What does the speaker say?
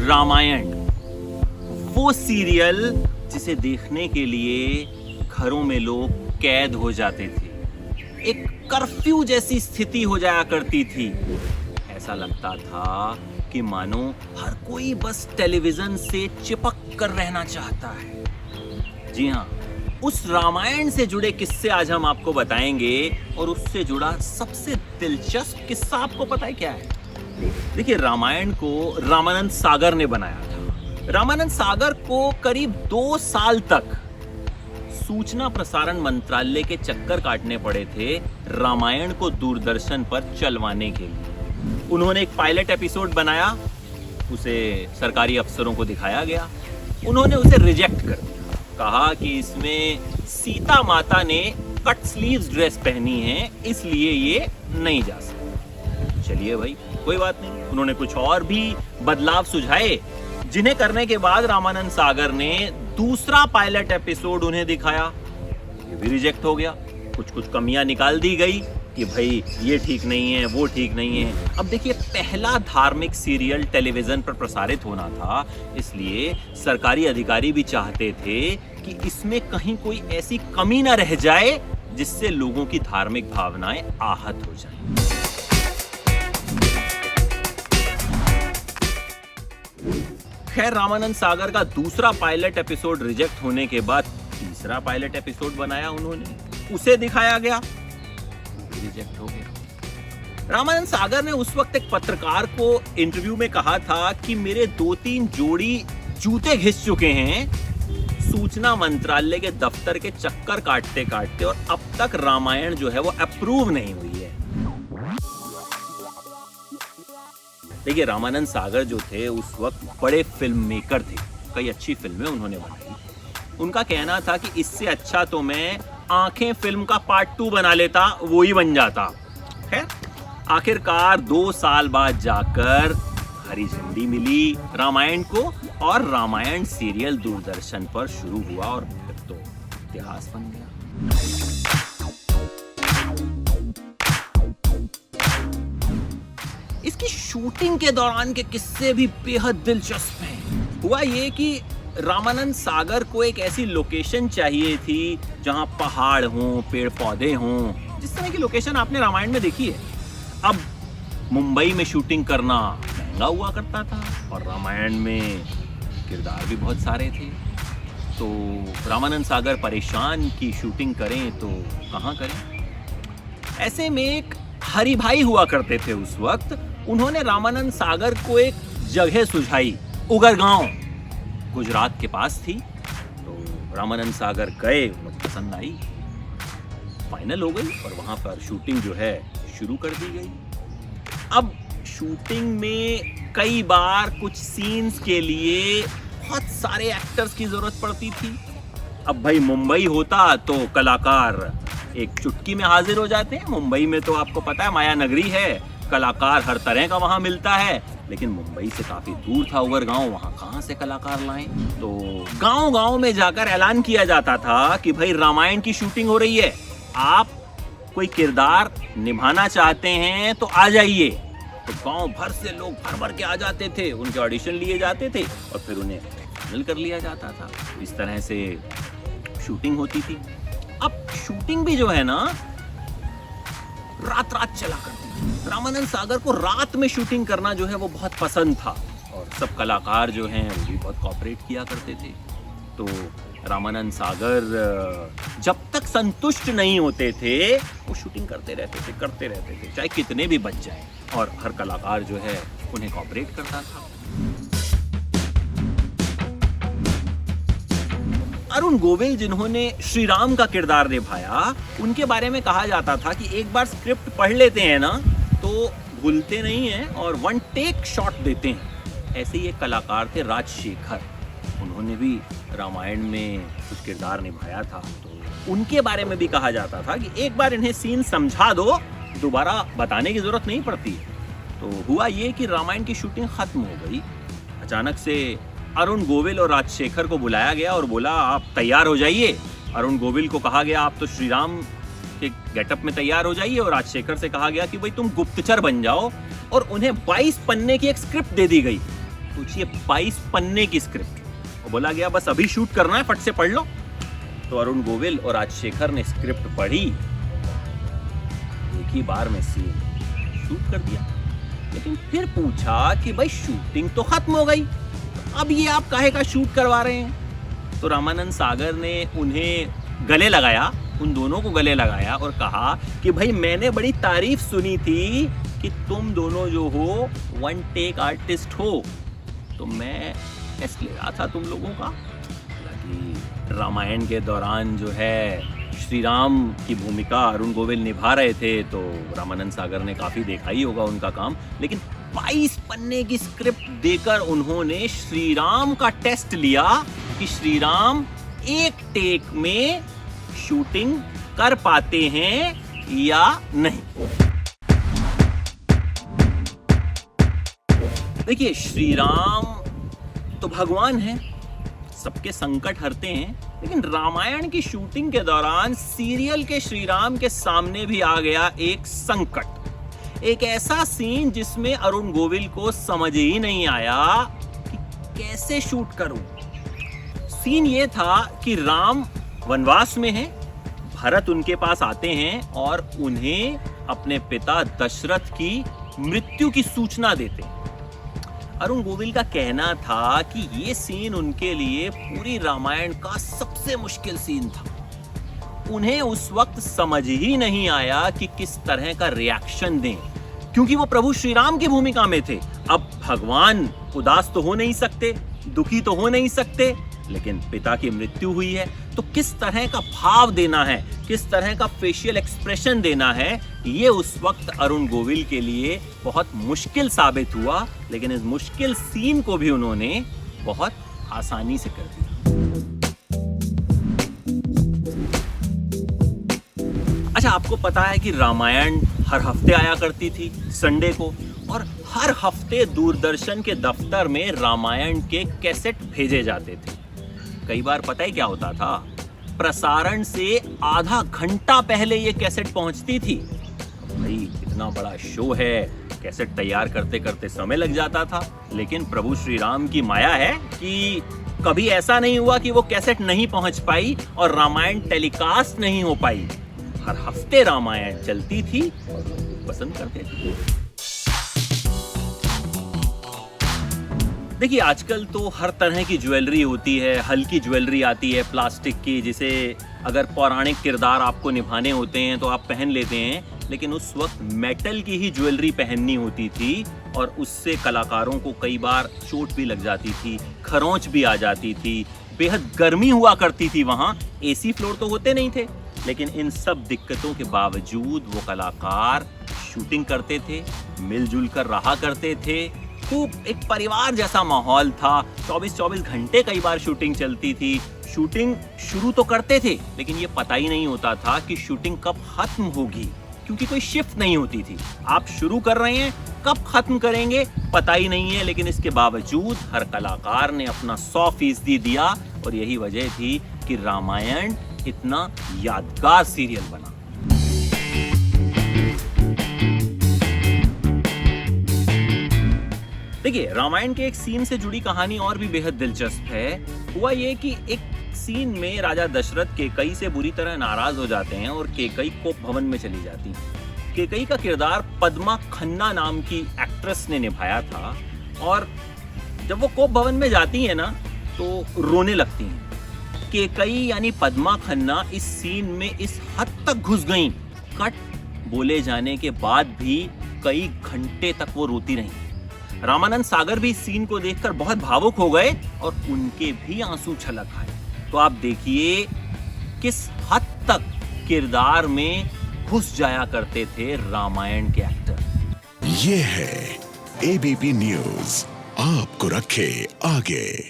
रामायण, वो सीरियल जिसे देखने के लिए घरों में लोग कैद हो जाते थे। एक कर्फ्यू जैसी स्थिति हो जाया करती थी। ऐसा लगता था कि मानो हर कोई बस टेलीविजन से चिपक कर रहना चाहता है। जी हाँ, उस रामायण से जुड़े किस्से आज हम आपको बताएंगे और उससे जुड़ा सबसे दिलचस्प किस्सा आपको पता है क्या है? देखिए, रामायण को रामानंद सागर ने बनाया था। रामानंद सागर को करीब 2 साल तक सूचना प्रसारण मंत्रालय के चक्कर काटने पड़े थे रामायण को दूरदर्शन पर चलवाने के लिए। उन्होंने एक पायलट एपिसोड बनाया, उसे सरकारी अफसरों को दिखाया गया। उन्होंने उसे रिजेक्ट कर दिया, कहा कि इसमें सीता माता ने कट स्लीव्स ड्रेस पहनी है, इसलिए ये नहीं जा सकता। चलिए भाई, कोई बात नहीं। उन्होंने कुछ और भी बदलाव सुझाए, जिन्हें करने के बाद रामानंद सागर ने दूसरा पायलट एपिसोड उन्हें दिखाया। ये भी रिजेक्ट हो गया। कुछ कमियां निकाल दी गई कि भाई ये ठीक नहीं है, वो ठीक नहीं है। अब देखिए, पहला धार्मिक सीरियल टेलीविजन पर प्रसारित होना था, इसलिए सरकारी अधिकारी भी चाहते थे कि इसमें कहीं कोई ऐसी कमी ना रह जाए जिससे लोगों की धार्मिक भावनाएं आहत हो जाएं। खैर, रामानंद सागर का दूसरा पायलट एपिसोड रिजेक्ट होने के बाद तीसरा पायलट एपिसोड बनाया उन्होंने, उसे दिखाया गया, रिजेक्ट हो गया। रामानंद सागर ने उस वक्त एक पत्रकार को इंटरव्यू में कहा था कि मेरे 2-3 जोड़ी जूते घिस चुके हैं सूचना मंत्रालय के दफ्तर के चक्कर काटते काटते, और अब तक रामायण जो है वो अप्रूव नहीं हुई है। देखिए, रामानंद सागर जो थे उस वक्त बड़े फिल्म मेकर थे, कई अच्छी फिल्में उन्होंने बनाई। उनका कहना था कि इससे अच्छा तो मैं आंखें फिल्म का पार्ट 2 बना लेता, वो ही बन जाता। खैर, आखिरकार 2 साल बाद जाकर हरी झंडी मिली रामायण को, और रामायण सीरियल दूरदर्शन पर शुरू हुआ और फिर तो इतिहास बन गया। इसकी शूटिंग के दौरान के किस्से भी बेहद दिलचस्प हैं। हुआ ये कि रामानंद सागर को एक ऐसी लोकेशन चाहिए थी जहां पहाड़ हों, पेड़ पौधे हों, जिस तरह की लोकेशन आपने रामायण में देखी है। अब मुंबई में शूटिंग करना महंगा हुआ करता था, और रामायण में किरदार भी बहुत सारे थे, तो रामानंद सागर परेशान कि शूटिंग करें तो कहाँ करें। ऐसे में एक हरि भाई हुआ करते थे उस वक्त, उन्होंने रामानंद सागर को एक जगह सुझाई, उगरगांव, गुजरात के पास थी। तो रामानंद सागर गए, उन्हें पसंद आई, फाइनल हो गई, और वहां पर शूटिंग जो है शुरू कर दी गई। अब शूटिंग में कई बार कुछ सीन्स के लिए बहुत सारे एक्टर्स की जरूरत पड़ती थी। अब भाई, मुंबई होता तो कलाकार एक चुटकी में हाजिर हो जाते हैं। मुंबई में तो आपको पता है माया नगरी है, कलाकार हर तरह का वहां मिलता है, लेकिन मुंबई से काफी दूर था उगरगांव, वहां कहां से कलाकार लाएं। तो गांव-गांव में जाकर ऐलान किया जाता था कि भाई, रामायण की शूटिंग हो रही है, आप कोई किरदार निभाना चाहते हैं तो आ जाइए। तो गांव भर से लोग भर के आ जाते थे, उनके ऑडिशन लिए जाते थे और फिर उन्हें फाइनल कर लिया जाता था। इस तरह से शूटिंग होती थी। अब शूटिंग भी जो है ना, रात चला करती थी। रामानंद सागर को रात में शूटिंग करना जो है वो बहुत पसंद था, और सब कलाकार जो हैं वो भी बहुत कोऑपरेट किया करते थे। तो रामानंद सागर जब तक संतुष्ट नहीं होते थे, वो शूटिंग करते रहते थे, चाहे कितने भी बच जाए, और हर कलाकार जो है उन्हें कोऑपरेट करता था। अरुण गोविल, जिन्होंने श्री राम का किरदार निभाया, उनके बारे में कहा जाता था कि एक बार स्क्रिप्ट पढ़ लेते हैं ना तो भूलते नहीं हैं और 1 टेक शॉट देते हैं। ऐसे ही एक कलाकार थे राजशेखर, उन्होंने भी रामायण में कुछ किरदार निभाया था। तो उनके बारे में भी कहा जाता था कि एक बार इन्हें सीन समझा दो, दोबारा बताने की जरूरत नहीं पड़ती। तो हुआ ये कि रामायण की शूटिंग खत्म हो गई। अचानक से अरुण गोविल और राजशेखर को बुलाया गया और बोला, आप तैयार हो जाइए। अरुण गोविल को कहा गया, आप तो श्री राम के गेटअप में तैयार हो जाइए, और राजशेखर से कहा गया कि भाई तुम गुप्तचर बन जाओ, और उन्हें 22 पन्ने की एक स्क्रिप्ट दे दी गई। सोचिए 22 पन्ने की स्क्रिप्ट, और बोला गया बस अभी शूट करना है, फट से पढ़ लो। तो अरुण गोविल और राजशेखर ने स्क्रिप्ट पढ़ी, एक ही बार में सीन शूट कर दिया। लेकिन फिर पूछा कि भाई शूटिंग तो खत्म हो गई, अब ये आप काहे का शूट करवा रहे हैं? तो रामानंद सागर ने उन्हें गले लगाया, उन दोनों को गले लगाया और कहा कि भाई मैंने बड़ी तारीफ सुनी थी कि तुम दोनों जो हो वन टेक आर्टिस्ट हो, तो मैं टेस्ट ले रहा था तुम लोगों का। हालांकि रामायण के दौरान जो है श्री राम की भूमिका अरुण गोविल निभा रहे थे, तो रामानंद सागर ने काफी देखा ही होगा उनका काम। लेकिन 22 पन्ने की स्क्रिप्ट देकर उन्होंने श्री राम का टेस्ट लिया कि श्री राम एक टेक में शूटिंग कर पाते हैं या नहीं। देखिए, श्री राम तो भगवान हैं, सबके संकट हरते हैं, लेकिन रामायण की शूटिंग के दौरान सीरियल के श्री राम के सामने भी आ गया एक संकट। एक ऐसा सीन जिसमें अरुण गोविल को समझ ही नहीं आया कि कैसे शूट करूं। सीन ये था कि राम वनवास में हैं, भरत उनके पास आते हैं और उन्हें अपने पिता दशरथ की मृत्यु की सूचना देते हैं। अरुण गोविल का कहना था कि ये सीन उनके लिए पूरी रामायण का सबसे मुश्किल सीन था। उन्हें उस वक्त समझ ही नहीं आया कि किस तरह का रिएक्शन दें, क्योंकि वो प्रभु श्री राम की भूमिका में थे। अब भगवान उदास तो हो नहीं सकते, दुखी तो हो नहीं सकते, लेकिन पिता की मृत्यु हुई है, तो किस तरह का भाव देना है, किस तरह का फेशियल एक्सप्रेशन देना है, ये उस वक्त अरुण गोविल के लिए बहुत मुश्किल साबित हुआ। लेकिन इस मुश्किल सीन को भी उन्होंने बहुत आसानी से कर दिया। अच्छा, आपको पता है कि रामायण हर हफ्ते आया करती थी संडे को, और हर हफ्ते दूरदर्शन के दफ्तर में रामायण के कैसेट भेजे जाते थे। कई बार पता है क्या होता था, प्रसारण से आधा घंटा पहले ये कैसेट पहुंचती थी। भाई इतना बड़ा शो है, कैसेट तैयार करते करते समय लग जाता था। लेकिन प्रभु श्री राम की माया है कि कभी ऐसा नहीं हुआ कि वो कैसेट नहीं पहुंच पाई और रामायण टेलीकास्ट नहीं हो पाई। हर हफ्ते रामायण चलती थी और लोग पसंद करते थे। देखिए, आजकल तो हर तरह की ज्वेलरी होती है, हल्की ज्वेलरी आती है प्लास्टिक की, जिसे अगर पौराणिक किरदार आपको निभाने होते हैं तो आप पहन लेते हैं। लेकिन उस वक्त मेटल की ही ज्वेलरी पहननी होती थी और उससे कलाकारों को कई बार चोट भी लग जाती थी, खरोंच भी आ जाती थी, बेहद गर्मी हुआ करती थी। वहाँ एसी फ्लोर तो होते नहीं थे, लेकिन इन सब दिक्कतों के बावजूद वो कलाकार शूटिंग करते थे, मिलजुल कर रहा करते थे। खूब एक परिवार जैसा माहौल था। 24-24 घंटे कई बार शूटिंग चलती थी। शूटिंग शुरू तो करते थे, लेकिन ये पता ही नहीं होता था कि शूटिंग कब खत्म होगी, क्योंकि कोई शिफ्ट नहीं होती थी। आप शुरू कर रहे हैं, कब खत्म करेंगे पता ही नहीं है। लेकिन इसके बावजूद हर कलाकार ने अपना 100% दिया, और यही वजह थी कि रामायण इतना यादगार सीरियल बना। देखिए, रामायण के एक सीन से जुड़ी कहानी और भी बेहद दिलचस्प है। हुआ ये कि एक सीन में राजा दशरथ केकई से बुरी तरह नाराज हो जाते हैं और केकई कोप भवन में चली जाती है। केकई का किरदार पद्मा खन्ना नाम की एक्ट्रेस ने निभाया था, और जब वो कोप भवन में जाती है ना, तो रोने लगती हैं। केकई यानी पद्मा खन्ना इस सीन में इस हद तक घुस गईं, कट बोले जाने के बाद भी कई घंटे तक वो रोती रहीं। रामानंद सागर भी इस सीन को देखकर बहुत भावुक हो गए और उनके भी आंसू छलक आए। तो आप देखिए किस हद तक किरदार में घुस जाया करते थे रामायण के एक्टर। ये है एबीपी न्यूज़, आपको रखे आगे।